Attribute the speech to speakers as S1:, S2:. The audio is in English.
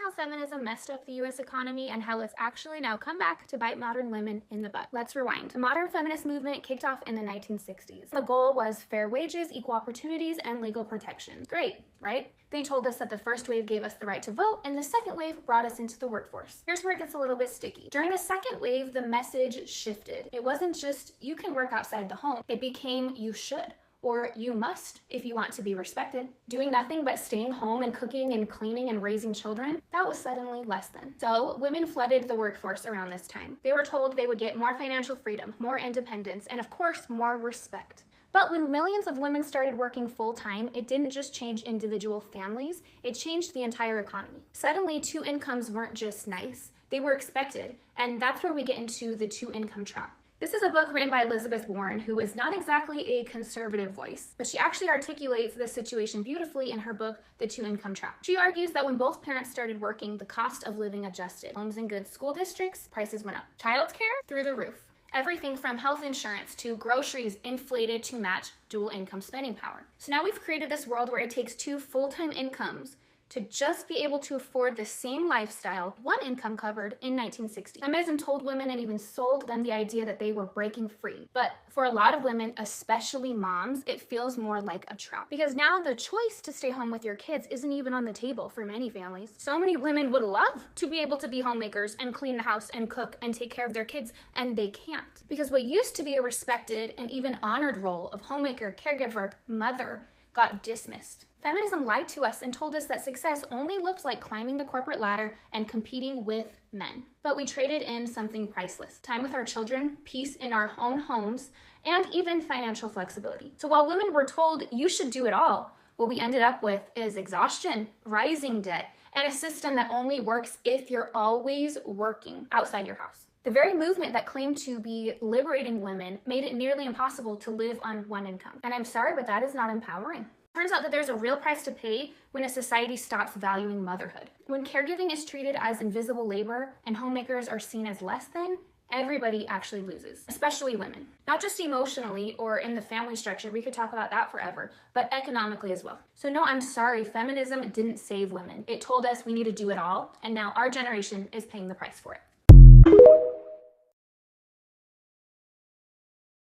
S1: how feminism messed up the US economy and how it's actually now come back to bite modern women in the butt. Let's rewind. The modern feminist movement kicked off in the 1960s. The goal was fair wages, equal opportunities, and legal protections. Great, right? They told us that the first wave gave us the right to vote, and the second wave brought us into the workforce. Here's where it gets a little bit sticky. During the second wave, the message shifted. It wasn't just, you can work outside the home. It became, you should, or you must if you want to be respected. Doing nothing but staying home and cooking and cleaning and raising children, that was suddenly less than. So women flooded the workforce around this time. They were told they would get more financial freedom, more independence, and of course, more respect. But when millions of women started working full-time, it didn't just change individual families, it changed the entire economy. Suddenly, two incomes weren't just nice, they were expected, and that's where we get into the two-income trap. This is a book written by Elizabeth Warren, who is not exactly a conservative voice, but she actually articulates this situation beautifully in her book, The Two-Income Trap. She argues that when both parents started working, the cost of living adjusted. Homes in good school districts, prices went up. Childcare, through the roof. Everything from health insurance to groceries inflated to match dual income spending power. So now we've created this world where it takes two full-time incomes to just be able to afford the same lifestyle one income covered in 1960. Feminism told women and even sold them the idea that they were breaking free. But for a lot of women, especially moms, it feels more like a trap. Because now the choice to stay home with your kids isn't even on the table for many families. So many women would love to be able to be homemakers and clean the house and cook and take care of their kids, and they can't. Because what used to be a respected and even honored role of homemaker, caregiver, mother got dismissed. Feminism lied to us and told us that success only looked like climbing the corporate ladder and competing with men. But we traded in something priceless: time with our children, peace in our own homes, and even financial flexibility. So while women were told you should do it all, what we ended up with is exhaustion, rising debt, and a system that only works if you're always working outside your house. The very movement that claimed to be liberating women made it nearly impossible to live on one income. And I'm sorry, but that is not empowering. Turns out that there's a real price to pay when a society stops valuing motherhood. When caregiving is treated as invisible labor and homemakers are seen as less than, everybody actually loses, especially women. Not just emotionally or in the family structure, we could talk about that forever, but economically as well. So no, I'm sorry, feminism didn't save women. It told us we need to do it all, and now our generation is paying the price for it.